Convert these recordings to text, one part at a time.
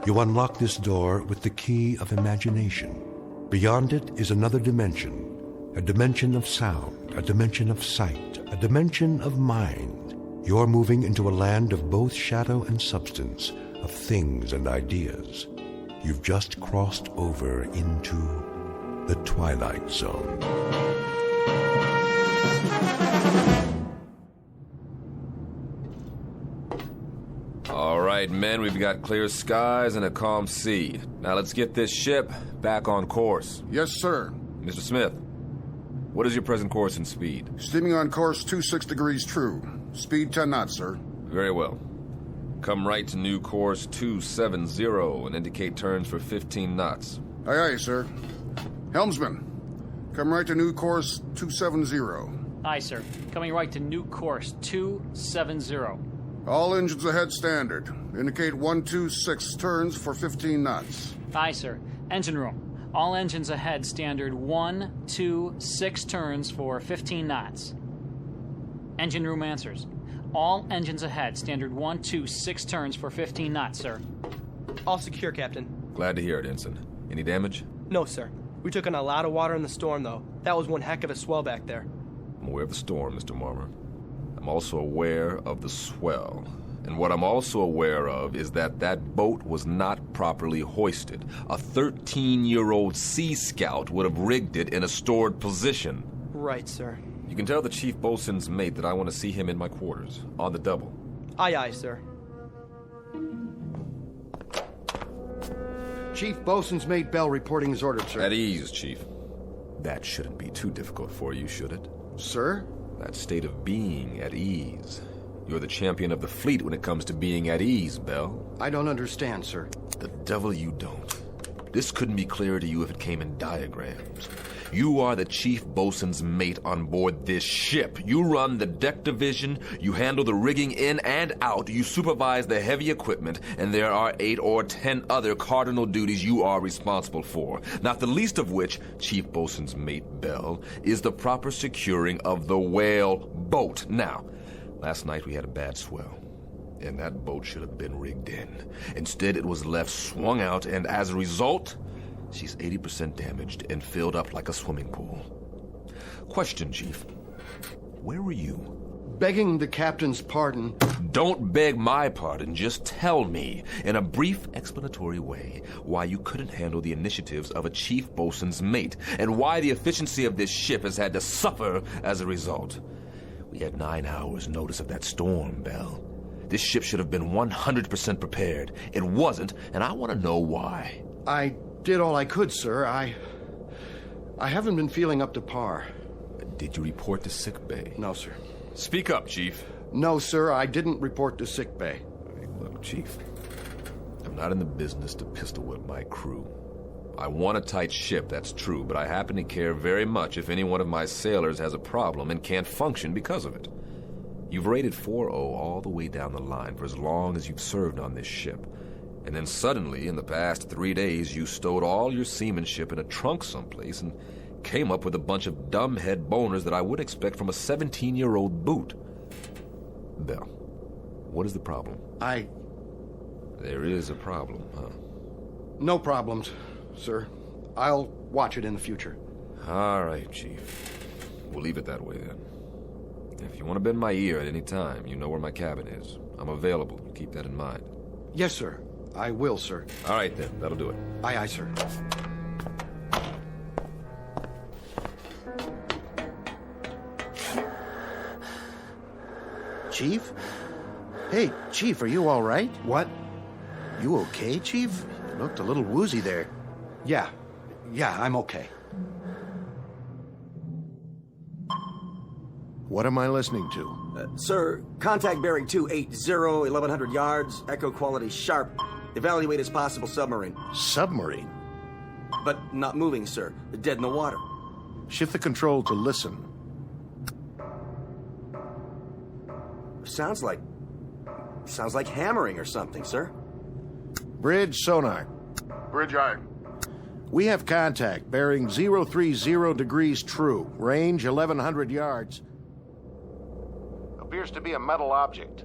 You unlock this door with the key of imagination. Beyond it is another dimension, a dimension of sound, a dimension of sight, a dimension of mind. You're moving into a land of both shadow and substance, of things and ideas. You've just crossed over into the Twilight Zone. All right, men, we've got clear skies and a calm sea. Now let's get this ship back on course. Yes, sir. Mr. Smith, what is your present course and speed? Steaming on course 26 degrees true. Speed 10 knots, sir. Very well. Come right to new course 270 and indicate turns for 15 knots. Aye, aye, sir. Helmsman, come right to new course 270. Aye, sir. Coming right to new course 270. All engines ahead standard. Indicate 126 turns for 15 knots. Aye, sir. Engine room. All engines ahead standard 126 turns for 15 knots. Engine room answers. All engines ahead standard 126 turns for 15 knots, sir. All secure, Captain. Glad to hear it, Ensign. Any damage? No, sir. We took in a lot of water in the storm, though. That was one heck of a swell back there. I'm aware of the storm, Mr. Marmer. I'm also aware of the swell. And what I'm also aware of is that that boat was not properly hoisted. A 13-year-old Sea Scout would have rigged it in a stored position. Right, sir. You can tell the chief boatswain's mate that I want to see him in my quarters, on the double. Aye, aye, sir. Chief Bosun's mate Bell reporting his ordered, sir. At ease, Chief. That shouldn't be too difficult for you, should it? Sir? That state of being at ease. You're the champion of the fleet when it comes to being at ease, Bell. I don't understand, sir. The devil you don't. This couldn't be clearer to you if it came in diagrams. You are the chief bosun's mate on board this ship. You run the deck division, you handle the rigging in and out, you supervise the heavy equipment, and there are 8 or 10 other cardinal duties you are responsible for, not the least of which, chief bosun's mate Bell, is the proper securing of the whale boat. Now, last night we had a bad swell, and that boat should have been rigged in. Instead, it was left swung out, and as a result, she's 80% damaged and filled up like a swimming pool. Question, Chief. Where were you? Begging the captain's pardon. Don't beg my pardon. Just tell me, in a brief explanatory way, why you couldn't handle the initiatives of a chief bosun's mate, and why the efficiency of this ship has had to suffer as a result. We had 9 hours notice of that storm, Bell. This ship should have been 100% prepared. It wasn't, and I want to know why. I did all I could, sir. I haven't been feeling up to par. Did you report to sickbay? No, sir. Speak up, Chief. No, sir, I didn't report to sickbay. Look, Chief, I'm not in the business to pistol whip my crew. I want a tight ship, that's true, but I happen to care very much if any one of my sailors has a problem and can't function because of it. You've rated 4-0 all the way down the line for as long as you've served on this ship. And then suddenly, in the past 3 days, you stowed all your seamanship in a trunk someplace and came up with a bunch of dumbhead boners that I would expect from a 17-year-old boot. Bell, what is the problem? There is a problem, huh? No problems, sir. I'll watch it in the future. All right, Chief. We'll leave it that way, then. If you want to bend my ear at any time, you know where my cabin is. I'm available. Keep that in mind. Yes, sir. I will, sir. All right, then. That'll do it. Aye, aye, sir. Chief? Hey, Chief, are you all right? What? You okay, Chief? You looked a little woozy there. Yeah, I'm okay. What am I listening to? Sir, contact bearing 280, 1100 yards, echo quality sharp. Evaluate as possible submarine. Submarine? But not moving, sir. Dead in the water. Shift the control to listen. Sounds like hammering or something, sir. Bridge sonar. Bridge eye. We have contact, bearing 030 degrees true, range 1100 yards. Appears to be a metal object.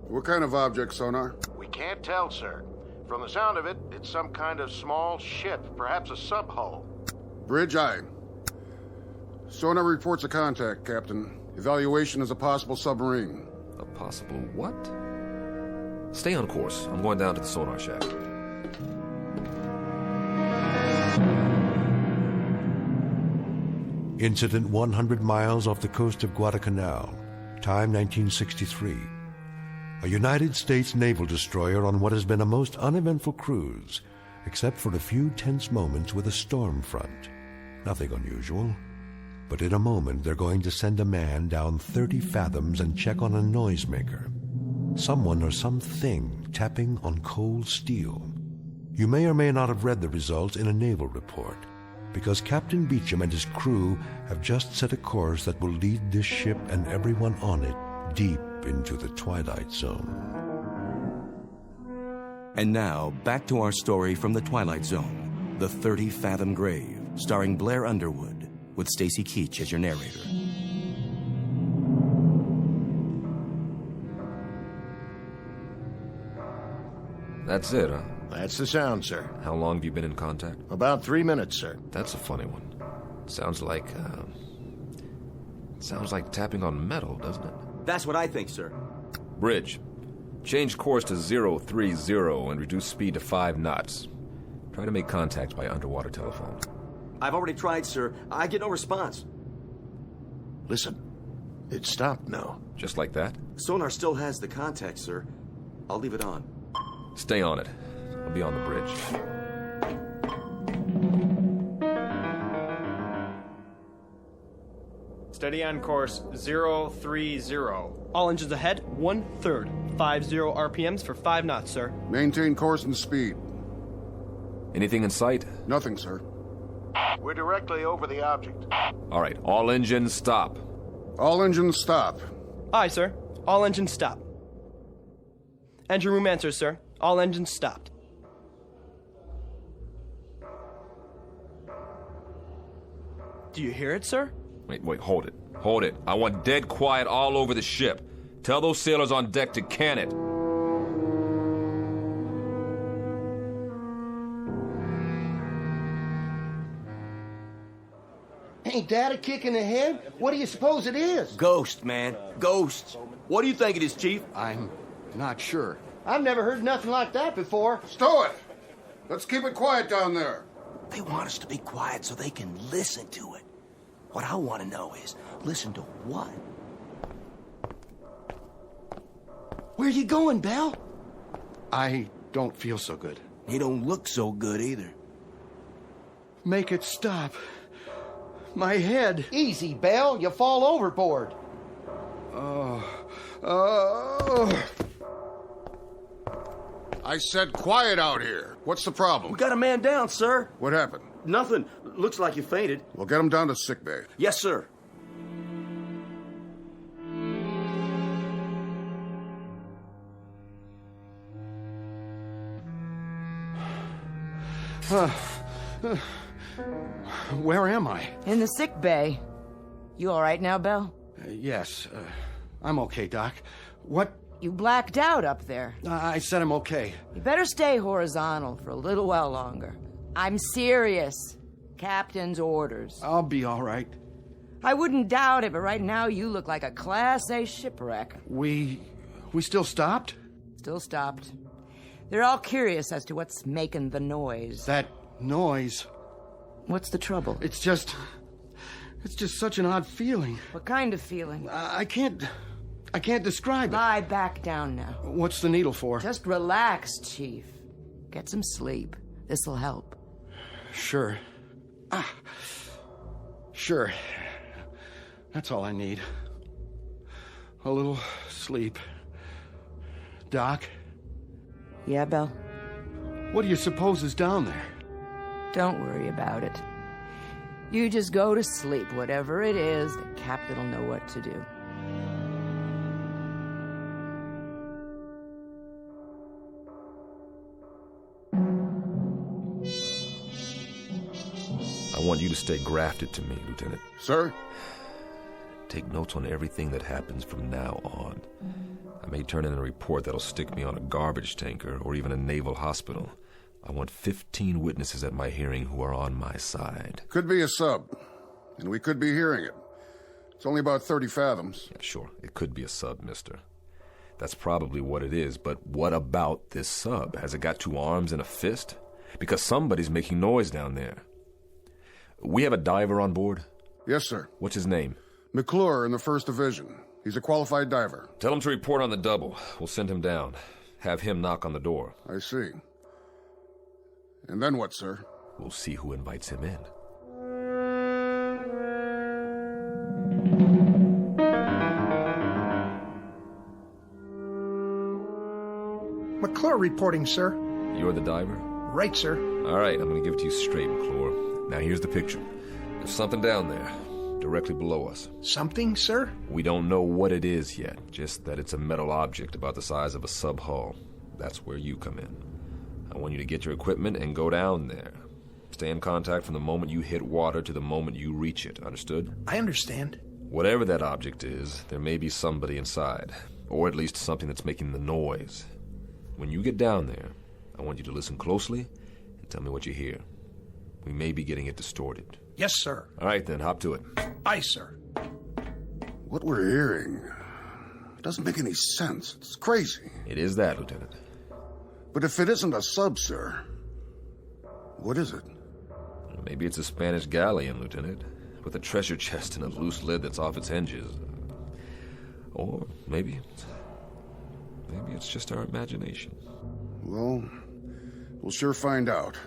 What kind of object, sonar? We can't tell, sir. From the sound of it, it's some kind of small ship, perhaps a sub-hull. Bridge, aye. Sonar reports a contact, Captain. Evaluation is a possible submarine. A possible what? Stay on course. I'm going down to the sonar shack. Incident 100 miles off the coast of Guadalcanal. Time 1963. A United States naval destroyer on what has been a most uneventful cruise, except for a few tense moments with a storm front. Nothing unusual. But in a moment, they're going to send a man down 30 fathoms and check on a noisemaker. Someone or something tapping on cold steel. You may or may not have read the results in a naval report, because Captain Beecham and his crew have just set a course that will lead this ship and everyone on it deep into the Twilight Zone. And now, back to our story from the Twilight Zone, The 30-Fathom Grave, starring Blair Underwood, with Stacy Keach as your narrator. That's it, huh? That's the sound, sir. How long have you been in contact? About 3 minutes, sir. That's a funny one. Sounds like tapping on metal, doesn't it? That's what I think, sir. Bridge. Change course to 030 and reduce speed to 5 knots. Try to make contact by underwater telephone. I've already tried, sir. I get no response. Listen, it stopped now. Just like that? Sonar still has the contact, sir. I'll leave it on. Stay on it. I'll be on the bridge. Steady on course 030. All engines ahead, 1/3. 50 RPMs for 5 knots, sir. Maintain course and speed. Anything in sight? Nothing, sir. We're directly over the object. All right, all engines stop. All engines stop. Aye, sir. All engines stop. Engine room answers, sir. All engines stopped. Do you hear it, sir? Wait, hold it. Hold it. I want dead quiet all over the ship. Tell those sailors on deck to can it. Ain't that a kick in the head? What do you suppose it is? Ghost, man. Ghosts. What do you think it is, Chief? I'm not sure. I've never heard nothing like that before. Stow it! Let's keep it quiet down there. They want us to be quiet so they can listen to it. What I want to know is, listen to what? Where you going, Bell? I don't feel so good. You don't look so good either. Make it stop. My head. Easy, Bell. You fall overboard. I said quiet out here. What's the problem? We got a man down, sir. What happened? Nothing. Looks like you fainted. We'll get him down to sickbay. Yes, sir. Where am I? In the sick bay. You all right now, Bell? Yes, I'm okay, Doc. What? You blacked out up there. I said I'm okay. You better stay horizontal for a little while longer. I'm serious. Captain's orders. I'll be all right. I wouldn't doubt it, but right now you look like a Class A shipwreck. We still stopped? Still stopped. They're all curious as to what's making the noise. That noise. What's the trouble? It's just such an odd feeling. What kind of feeling? I can't describe it. Lie back down now. What's the needle for? Just relax, Chief. Get some sleep. This'll help. Sure. Sure. That's all I need. A little sleep. Doc? Yeah, Bell? What do you suppose is down there? Don't worry about it. You just go to sleep. Whatever it is, the captain will know what to do. I want you to stay grafted to me, Lieutenant. Sir? Take notes on everything that happens from now on. I may turn in a report that'll stick me on a garbage tanker or even a naval hospital. I want 15 witnesses at my hearing who are on my side. Could be a sub, and we could be hearing it. It's only about 30 fathoms. Yeah, sure. It could be a sub, mister. That's probably what it is, but what about this sub? Has it got 2 arms and a fist? Because somebody's making noise down there. We have a diver on board? Yes, sir. What's his name? McClure in the 1st Division. He's a qualified diver. Tell him to report on the double. We'll send him down. Have him knock on the door. I see. And then what, sir? We'll see who invites him in. McClure reporting, sir. You're the diver? Right, sir. All right, I'm going to give it to you straight, McClure. Now here's the picture. There's something down there, directly below us. Something, sir? We don't know what it is yet, just that it's a metal object about the size of a sub-hull. That's where you come in. I want you to get your equipment and go down there. Stay in contact from the moment you hit water to the moment you reach it, understood? I understand. Whatever that object is, there may be somebody inside, or at least something that's making the noise. When you get down there, I want you to listen closely and tell me what you hear. We may be getting it distorted. Yes, sir. All right, then, hop to it. Aye, sir. What we're hearing doesn't make any sense. It's crazy. It is that, Lieutenant. But if it isn't a sub, sir, what is it? Maybe it's a Spanish galleon, Lieutenant, with a treasure chest and a loose lid that's off its hinges. Or maybe it's just our imagination. Well, we'll sure find out.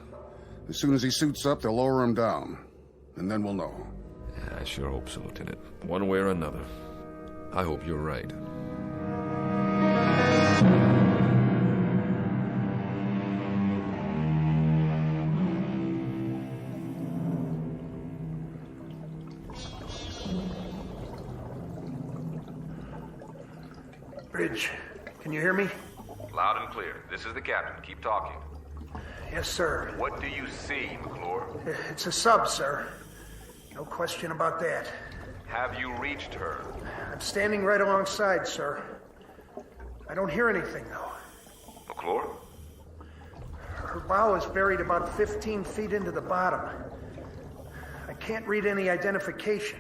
As soon as he suits up, they'll lower him down. And then we'll know. Yeah, I sure hope so, Lieutenant. One way or another. I hope you're right. Bridge, can you hear me? Loud and clear. This is the captain. Keep talking. Yes, sir. What do you see, McClure? It's a sub, sir. No question about that. Have you reached her? I'm standing right alongside, sir. I don't hear anything, though. McClure? Her bow is buried about 15 feet into the bottom. I can't read any identification.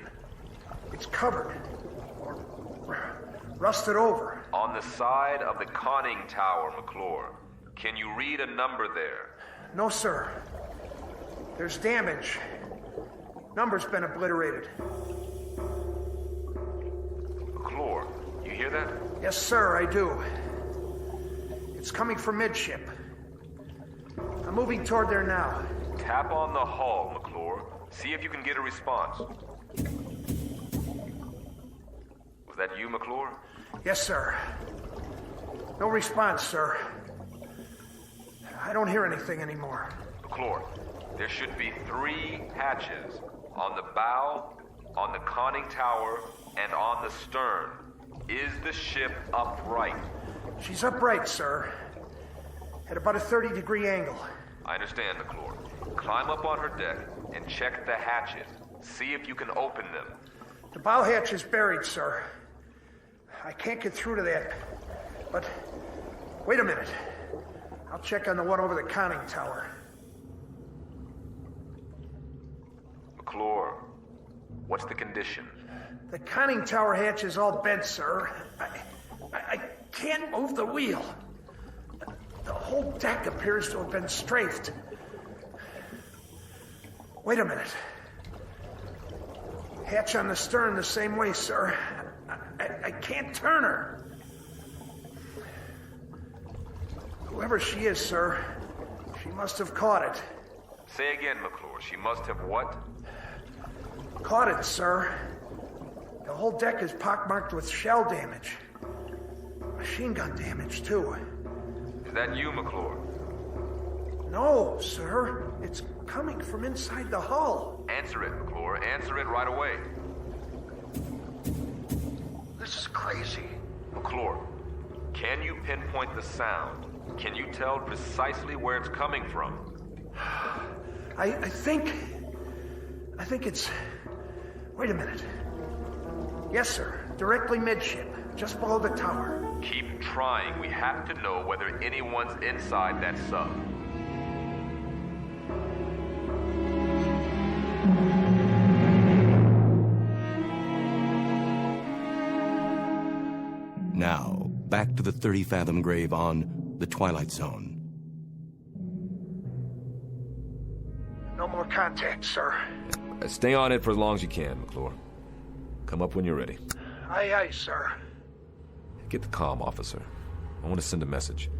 It's covered. Or rusted over. On the side of the conning tower, McClure. Can you read a number there? No, sir. There's damage. Number's been obliterated. McClure, you hear that? Yes, sir, I do. It's coming from midship. I'm moving toward there now. Tap on the hull, McClure. See if you can get a response. Was that you, McClure? Yes, sir. No response, sir. I don't hear anything anymore. McClure, there should be 3 hatches. On the bow, on the conning tower, and on the stern. Is the ship upright? She's upright, sir. At about a 30-degree angle. I understand, McClure. Climb up on her deck and check the hatches. See if you can open them. The bow hatch is buried, sir. I can't get through to that. But wait a minute. I'll check on the one over the conning tower. McClure, what's the condition? The conning tower hatch is all bent, sir. I can't move the wheel. The whole deck appears to have been strafed. Wait a minute. Hatch on the stern the same way, sir. I can't turn her. Whoever she is, sir, she must have caught it. Say again, McClure. She must have what? Caught it, sir. The whole deck is pockmarked with shell damage. Machine gun damage, too. Is that you, McClure? No, sir. It's coming from inside the hull. Answer it, McClure. Answer it right away. This is crazy. McClure, can you pinpoint the sound? Can you tell precisely where it's coming from? I think it's... Wait a minute. Yes, sir. Directly midship, just below the tower. Keep trying. We have to know whether anyone's inside that sub. Now, back to the 30-fathom grave on the Twilight Zone. No more contact, sir. Stay on it for as long as you can, McClure. Come up when you're ready. Aye, aye, sir. Get the comm, officer. I want to send a message.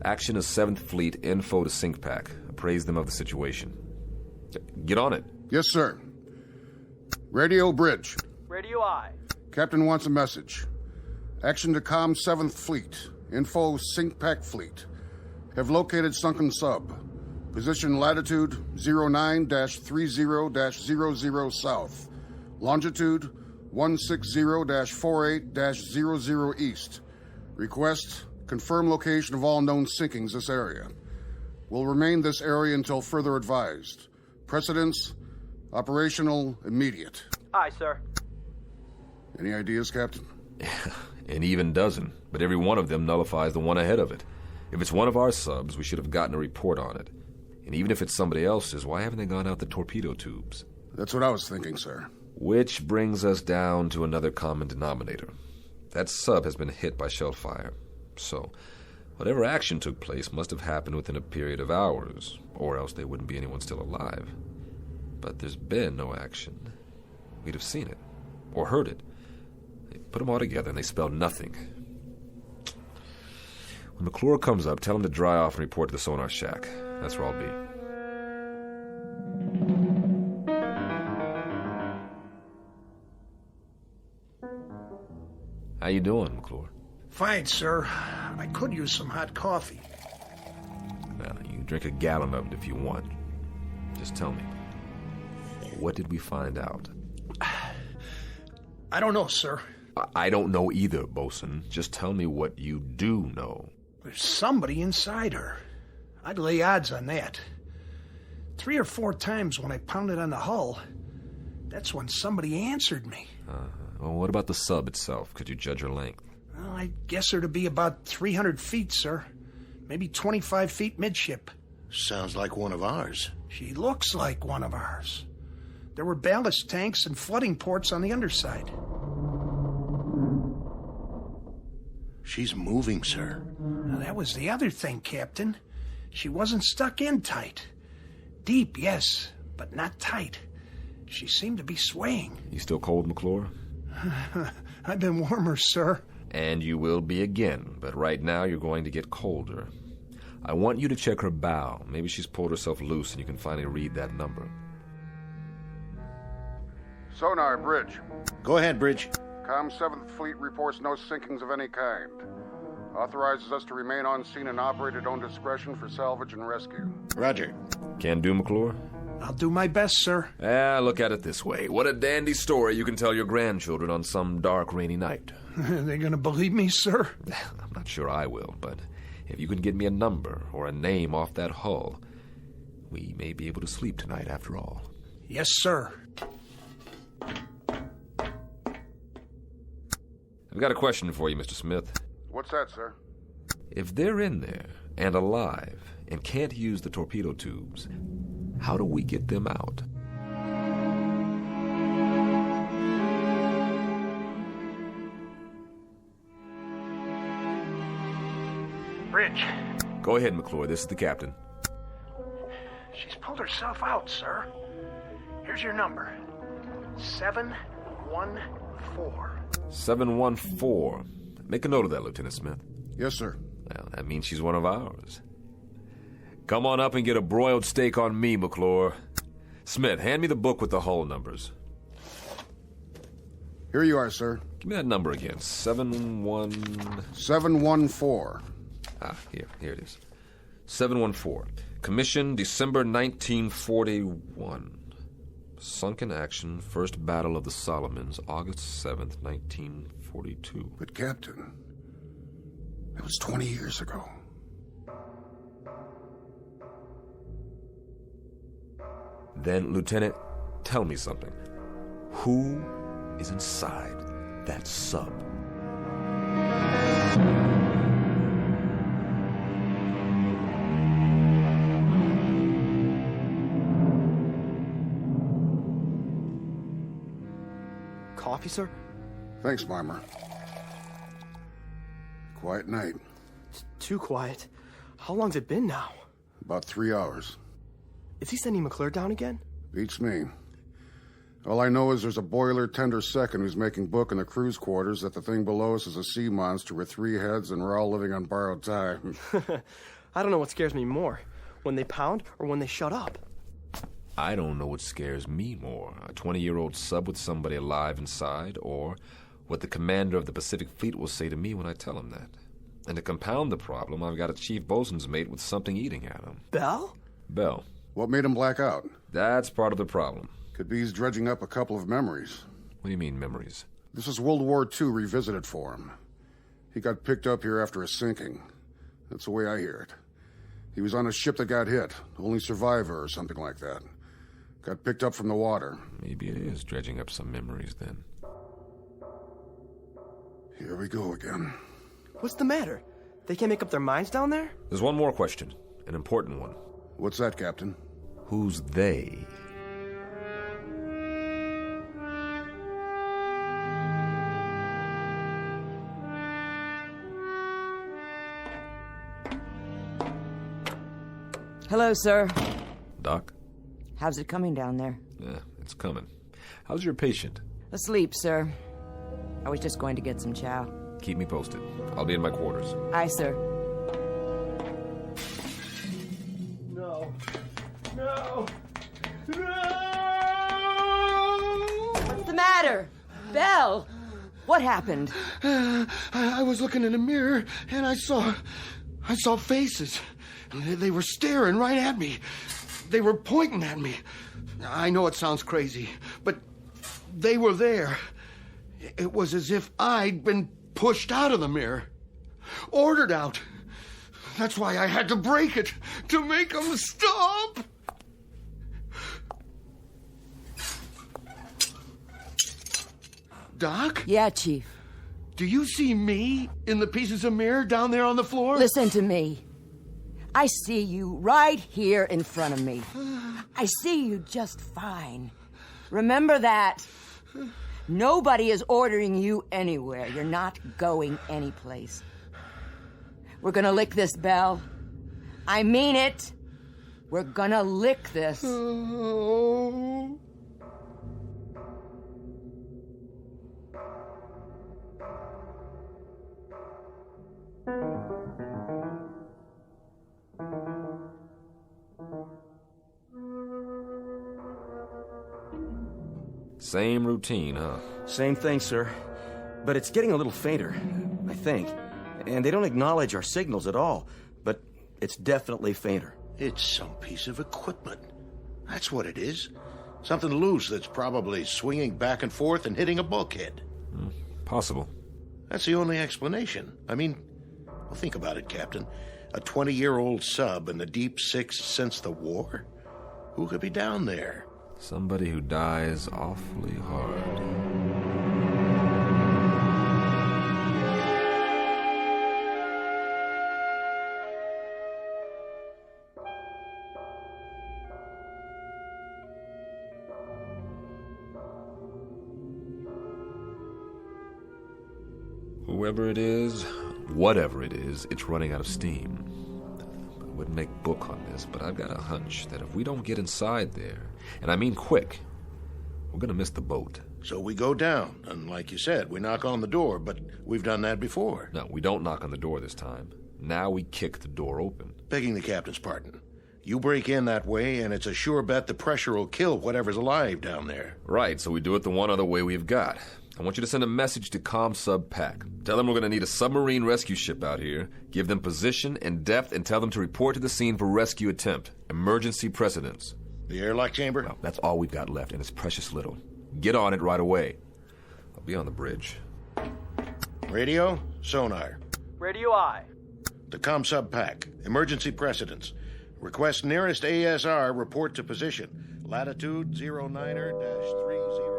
Action is 7th Fleet, info to SyncPack. Appraise them of the situation. Get on it. Yes, sir. Radio bridge. Radio I. Captain wants a message. Action to comm 7th Fleet. Info SyncPack Fleet. Have located sunken sub. Position latitude 09-30-00 south. Longitude 160-48-00 east. Request confirm location of all known sinkings this area. Will remain this area until further advised. Precedence operational immediate. Aye, sir. Any ideas, Captain? An even dozen, but every one of them nullifies the one ahead of it. If it's one of our subs, we should have gotten a report on it. And even if it's somebody else's, why haven't they gone out the torpedo tubes? That's what I was thinking, sir. Which brings us down to another common denominator. That sub has been hit by shell fire. So, whatever action took place must have happened within a period of hours, or else there wouldn't be anyone still alive. But there's been no action. We'd have seen it, or heard it. They put them all together and they spell nothing. When McClure comes up, tell him to dry off and report to the sonar shack. That's where I'll be. How you doing, McClure? Fine, sir. I could use some hot coffee. Well, you can drink a gallon of it if you want. Just tell me. What did we find out? I don't know, sir. I don't know either, Bosun. Just tell me what you do know. There's somebody inside her. I'd lay odds on that. 3 or 4 times when I pounded on the hull, that's when somebody answered me. Well, what about the sub itself? Could you judge her length? Well, I guess her to be about 300 feet, sir. Maybe 25 feet midship. Sounds like one of ours. She looks like one of ours. There were ballast tanks and flooding ports on the underside. She's moving, sir. Now, that was the other thing, Captain. She wasn't stuck in tight. Deep, yes, but not tight. She seemed to be swaying. You still cold, McClure? I've been warmer, sir. And you will be again, but right now you're going to get colder. I want you to check her bow. Maybe she's pulled herself loose and you can finally read that number. Sonar, bridge. Go ahead, bridge. Com 7th Fleet reports no sinkings of any kind. Authorizes us to remain on scene and operate at own discretion for salvage and rescue. Roger. Can do, McClure? I'll do my best, sir. Look at it this way. What a dandy story you can tell your grandchildren on some dark, rainy night. Are they going to believe me, sir? I'm not sure I will, but if you can get me a number or a name off that hull, we may be able to sleep tonight after all. Yes, sir. I've got a question for you, Mr. Smith. What's that, sir? If they're in there and alive and can't use the torpedo tubes, how do we get them out? Bridge. Go ahead, McClure. This is the captain. She's pulled herself out, sir. Here's your number. 714. 714. Make a note of that, Lieutenant Smith. Yes, sir. Well, that means she's one of ours. Come on up and get a broiled steak on me, McClure. Smith, hand me the book with the hull numbers. Here you are, sir. Give me that number again. 714. Here it is. 714. Commission December 1941. Sunken action, First Battle of the Solomons, August 7th, 1942. But, Captain, that was 20 years ago. Then, Lieutenant, tell me something. Who is inside that sub. Coffee, sir? Thanks, Mimer. Quiet night. Too quiet. How long's it been now? About 3 hours. Is he sending McClure down again? Beats me. All I know is there's a boiler tender second who's making book in the crew's quarters that the thing below us is a sea monster with 3 heads and we're all living on borrowed time. I don't know what scares me more, when they pound or when they shut up. I don't know what scares me more, a 20-year-old sub with somebody alive inside, or what the commander of the Pacific Fleet will say to me when I tell him that. And to compound the problem, I've got a chief bosun's mate with something eating at him. Bell? Bell. What made him black out? That's part of the problem. Could be he's dredging up a couple of memories. What do you mean, memories? This is World War II revisited for him. He got picked up here after a sinking. That's the way I hear it. He was on a ship that got hit, only survivor or something like that. Got picked up from the water. Maybe it is dredging up some memories, then. Here we go again. What's the matter? They can't make up their minds down there? There's one more question, an important one. What's that, Captain? Who's they? Hello, sir. Doc? How's it coming down there? Yeah, it's coming. How's your patient? Asleep, sir. I was just going to get some chow. Keep me posted. I'll be in my quarters. Aye, sir. No. No! No! What's the matter? Belle! What happened? I was looking in a mirror, and I saw faces. They were staring right at me. They were pointing at me. I know it sounds crazy, but they were there. It was as if I'd been pushed out of the mirror. Ordered out. That's why I had to break it, to make them stop. Doc? Yeah, Chief. Do you see me in the pieces of mirror down there on the floor? Listen to me. I see you right here in front of me. I see you just fine. Remember that. Nobody is ordering you anywhere. You're not going anyplace. We're gonna lick this, Belle. I mean it. We're gonna lick this. Oh. Same routine, huh? Same thing, sir. But it's getting a little fainter, I think. And they don't acknowledge our signals at all. But it's definitely fainter. It's some piece of equipment. That's what it is. Something loose that's probably swinging back and forth and hitting a bulkhead. Possible. That's the only explanation. I mean, well, think about it, Captain. A 20-year-old sub in the deep six since the war? Who could be down there? Somebody who dies awfully hard. Whoever it is, whatever it is, it's running out of steam. I wouldn't make book on this, but I've got a hunch that if we don't get inside there, and I mean quick, we're gonna miss the boat. So we go down, and like you said, we knock on the door, but we've done that before. No, we don't knock on the door this time. Now we kick the door open. Begging the captain's pardon. You break in that way, and it's a sure bet the pressure will kill whatever's alive down there. Right, so we do it the one other way we've got. I want you to send a message to ComSub PAC. Tell them we're going to need a submarine rescue ship out here. Give them position and depth and tell them to report to the scene for rescue attempt. Emergency precedence. The airlock chamber? Well, that's all we've got left, and it's precious little. Get on it right away. I'll be on the bridge. Radio, sonar. Radio I. The ComSub PAC. Emergency precedence. Request nearest ASR report to position. Latitude 09er-30.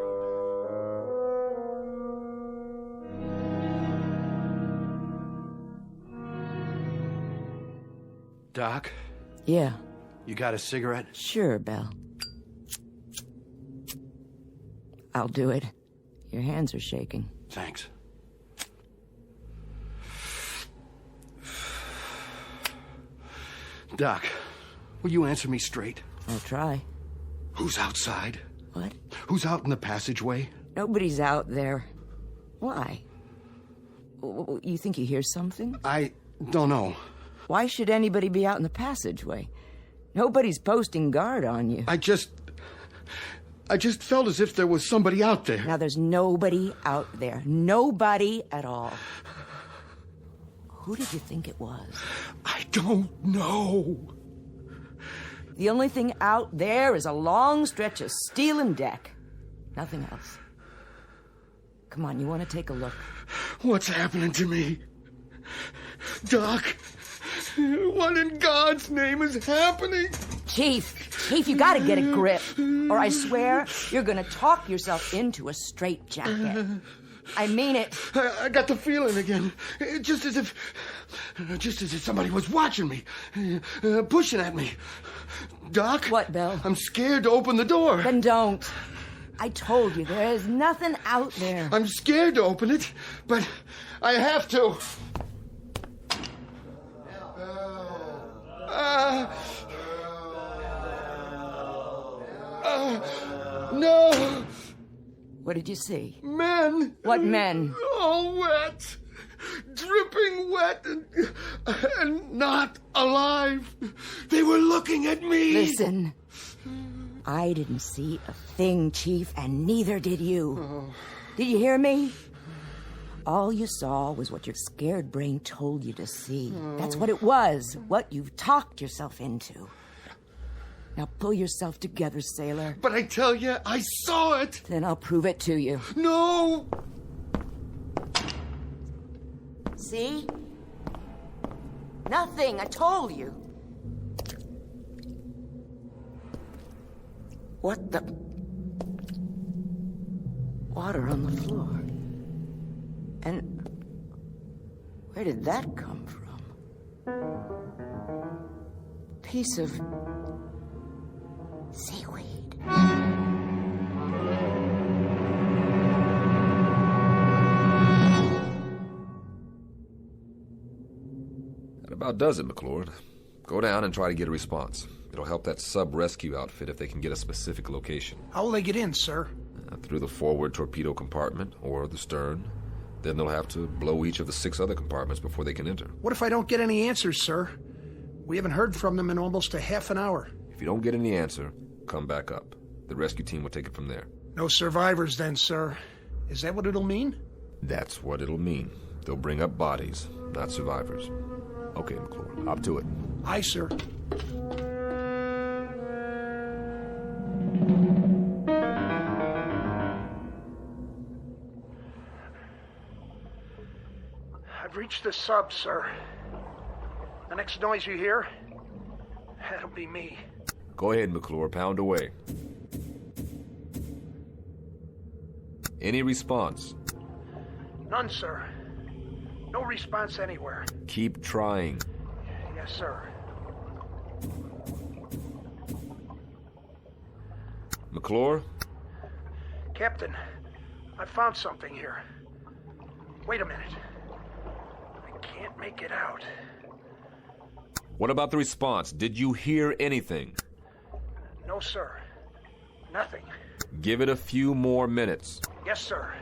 Doc? Yeah. You got a cigarette? Sure, Belle. I'll do it. Your hands are shaking. Thanks. Doc, will you answer me straight? I'll try. Who's outside? What? Who's out in the passageway? Nobody's out there. Why? You think you hear something? I don't know. Why should anybody be out in the passageway? Nobody's posting guard on you. I just felt as if there was somebody out there. Now, there's nobody out there. Nobody at all. Who did you think it was? I don't know. The only thing out there is a long stretch of steel and deck. Nothing else. Come on, you want to take a look? What's happening to me? Doc, what in God's name is happening? Chief, you gotta get a grip. Or I swear you're gonna talk yourself into a straitjacket. I mean it. I got the feeling again. Just as if somebody was watching me, pushing at me. Doc? What, Belle? I'm scared to open the door. Then don't. I told you, there is nothing out there. I'm scared to open it, but I have to. No! What did you see? Men! What men? All wet. Dripping wet and not alive. They were looking at me. Listen. I didn't see a thing, Chief, and neither did you. Oh. Did you hear me? All you saw was what your scared brain told you to see. Oh. That's what it was, what you've talked yourself into. Now pull yourself together, sailor. But I tell you, I saw it. Then I'll prove it to you. No! See? Nothing, I told you. What the... Water on the floor. And where did that come from? Piece of seaweed. That about does it, McClure. Go down and try to get a response. It'll help that sub-rescue outfit if they can get a specific location. How will they get in, sir? Through the forward torpedo compartment or the stern. Then they'll have to blow each of the 6 other compartments before they can enter. What if I don't get any answers, sir? We haven't heard from them in almost a half an hour. If you don't get any answer, come back up. The rescue team will take it from there. No survivors then, sir. Is that what it'll mean? That's what it'll mean. They'll bring up bodies, not survivors. Okay, McClure, up to it. Aye, sir. I've reached the sub, sir. The next noise you hear, that'll be me. Go ahead, McClure, pound away. Any response? None, sir. No response anywhere. Keep trying. Yes, sir. McClure? Captain, I found something here. Wait a minute. I can't make it out. What about the response? Did you hear anything? No, sir. Nothing. Give it a few more minutes. Yes, sir.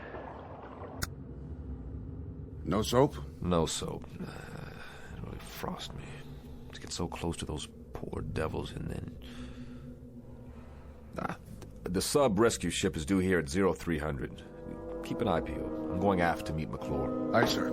No soap? No soap. It really frosts me. To get so close to those poor devils and then... The sub-rescue ship is due here at 0300. Keep an eye peeled. I'm going aft to meet McClure. Aye, sir.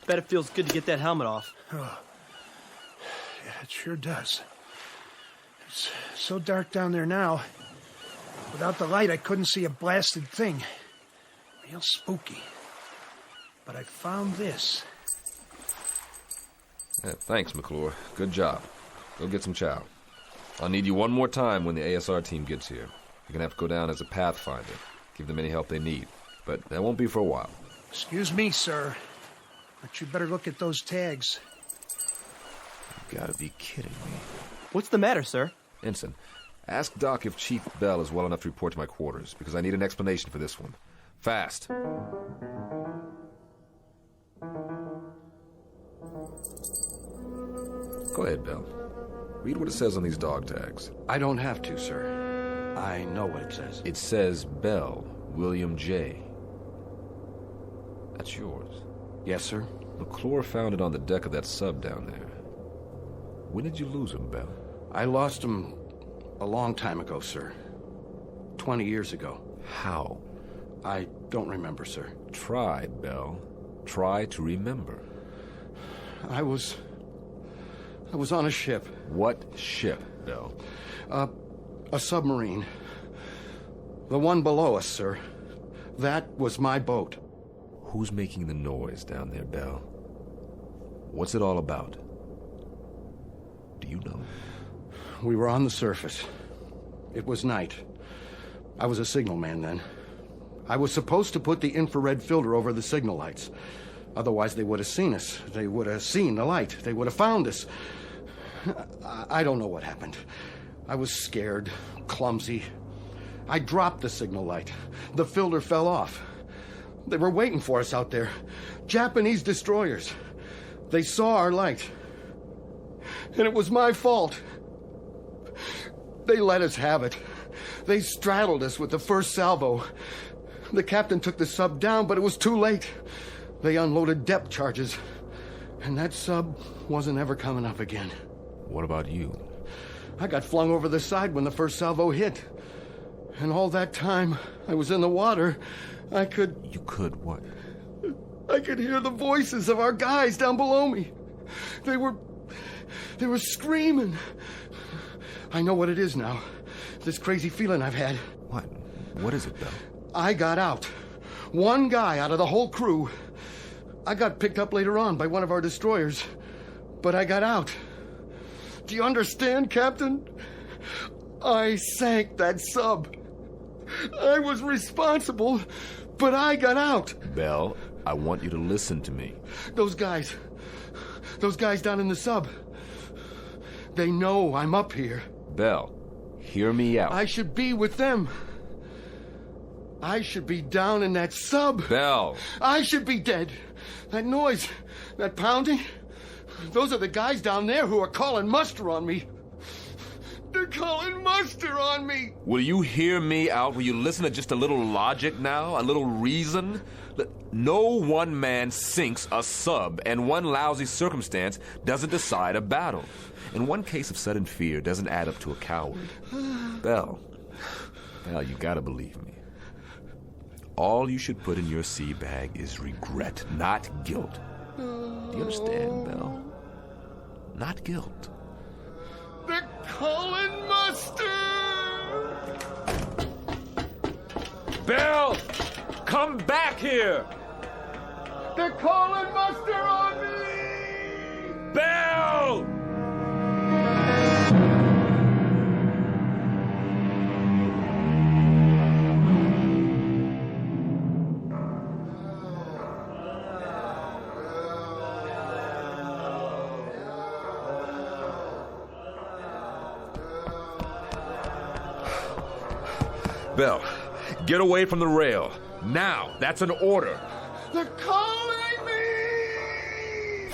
Bet it feels good to get that helmet off. Oh. Yeah, it sure does. It's so dark down there now. Without the light, I couldn't see a blasted thing. Real spooky. But I found this. Yeah, thanks, McClure. Good job. Go get some chow. I'll need you one more time when the ASR team gets here. You're gonna have to go down as a pathfinder. Give them any help they need. But that won't be for a while. Excuse me, sir. But you better look at those tags. You gotta be kidding me. What's the matter, sir? Ensign, ask Doc if Chief Bell is well enough to report to my quarters, because I need an explanation for this one. Fast. Go ahead, Bell. Read what it says on these dog tags. I don't have to, sir. I know what it says. It says Bell, William J. That's yours. Yes, sir. McClure found it on the deck of that sub down there. When did you lose him, Bell? I lost him a long time ago, sir. 20 years ago. How? I don't remember, sir. Try, Bell. Try to remember. I was on a ship. What ship, Bell? A submarine. The one below us, sir. That was my boat. Who's making the noise down there, Bell? What's it all about? Do you know? We were on the surface. It was night. I was a signalman then. I was supposed to put the infrared filter over the signal lights. Otherwise, they would have seen us. They would have seen the light. They would have found us. I don't know what happened. I was scared, clumsy. I dropped the signal light. The filter fell off. They were waiting for us out there. Japanese destroyers. They saw our light. And it was my fault. They let us have it. They straddled us with the first salvo. The captain took the sub down, but it was too late. They unloaded depth charges. And that sub wasn't ever coming up again. What about you? I got flung over the side when the first salvo hit. And all that time I was in the water, I could... You could what? I could hear the voices of our guys down below me. They were screaming. I know what it is now. This crazy feeling I've had. What? What is it, Bell? I got out. One guy out of the whole crew. I got picked up later on by one of our destroyers. But I got out. Do you understand, Captain? I sank that sub. I was responsible, but I got out. Bell, I want you to listen to me. Those guys down in the sub, they know I'm up here. Bell, hear me out. I should be with them. I should be down in that sub. Bell. I should be dead. That noise, that pounding, those are the guys down there who are calling muster on me. They're calling muster on me. Will you hear me out? Will you listen to just a little logic now? A little reason? No one man sinks a sub, and one lousy circumstance doesn't decide a battle. And one case of sudden fear doesn't add up to a coward. Bell, you gotta believe me. All you should put in your sea bag is regret, not guilt. Do you understand, Bell? Not guilt. They're calling muster! Bell! Come back here! They're calling muster on me! Bell! Bell, get away from the rail. Now, that's an order. They're calling me!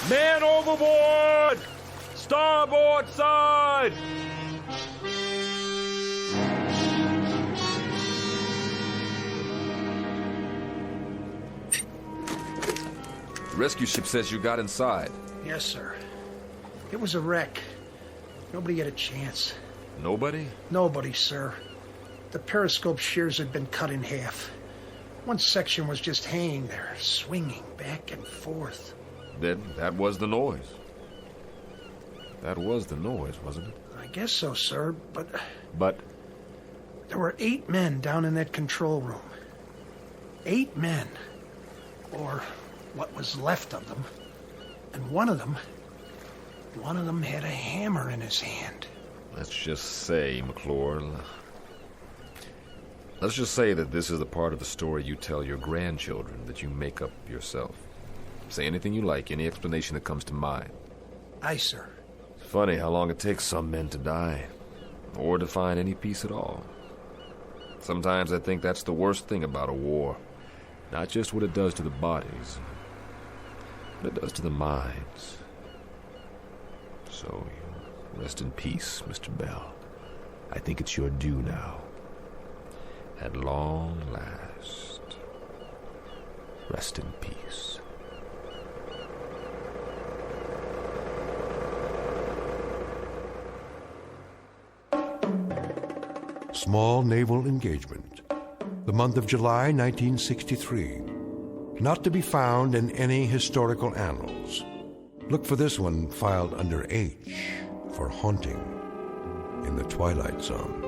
Man overboard! Starboard side! The rescue ship says you got inside. Yes, sir. It was a wreck. Nobody had a chance. Nobody? Nobody, sir. The periscope shears had been cut in half. One section was just hanging there, swinging back and forth. Then that was the noise. That was the noise, wasn't it? I guess so, sir, but... But? There were 8 men down in that control room. 8 men. Or what was left of them. And one of them one of them had a hammer in his hand. Let's just say, McClure, let's just say that this is the part of the story you tell your grandchildren that you make up yourself. Say anything you like, any explanation that comes to mind. Aye, sir. It's funny how long it takes some men to die, or to find any peace at all. Sometimes I think that's the worst thing about a war. Not just what it does to the bodies, but it does to the minds. So, rest in peace, Mr. Bell. I think it's your due now. At long last, rest in peace. Small naval engagement. The month of July 1963. Not to be found in any historical annals. Look for this one filed under H for haunting in the Twilight Zone.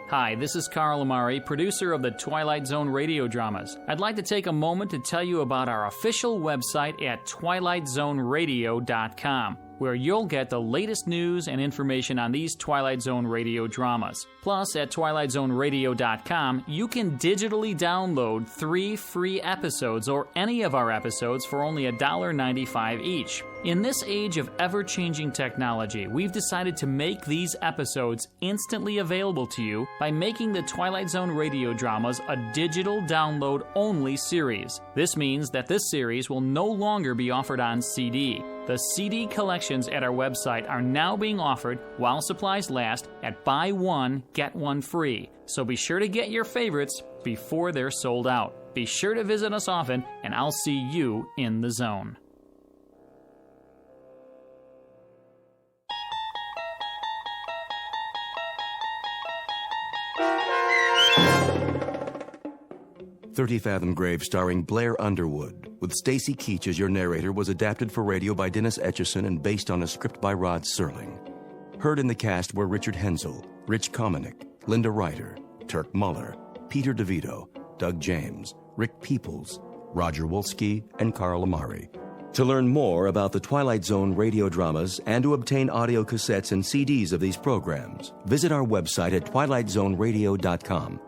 Hi, this is Carl Amari, producer of the Twilight Zone radio dramas. I'd like to take a moment to tell you about our official website at twilightzoneradio.com, where you'll get the latest news and information on these Twilight Zone radio dramas. Plus, at twilightzoneradio.com, you can digitally download 3 free episodes or any of our episodes for only $1.95 each. In this age of ever-changing technology, we've decided to make these episodes instantly available to you by making the Twilight Zone radio dramas a digital download-only series. This means that this series will no longer be offered on CD. The CD collections at our website are now being offered while supplies last at buy one, get one free. So be sure to get your favorites before they're sold out. Be sure to visit us often, and I'll see you in the zone. "30 Fathom Grave" starring Blair Underwood, with Stacy Keach as your narrator, was adapted for radio by Dennis Etchison and based on a script by Rod Serling. Heard in the cast were Richard Hensel, Rich Kominick, Linda Ryder, Turk Muller, Peter DeVito, Doug James, Rick Peoples, Roger Wolski, and Carl Amari. To learn more about the Twilight Zone radio dramas and to obtain audio cassettes and CDs of these programs, visit our website at twilightzoneradio.com.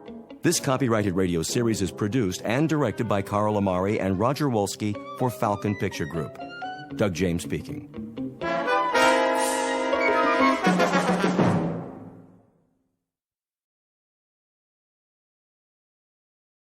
This copyrighted radio series is produced and directed by Carl Amari and Roger Wolski for Falcon Picture Group. Doug James speaking.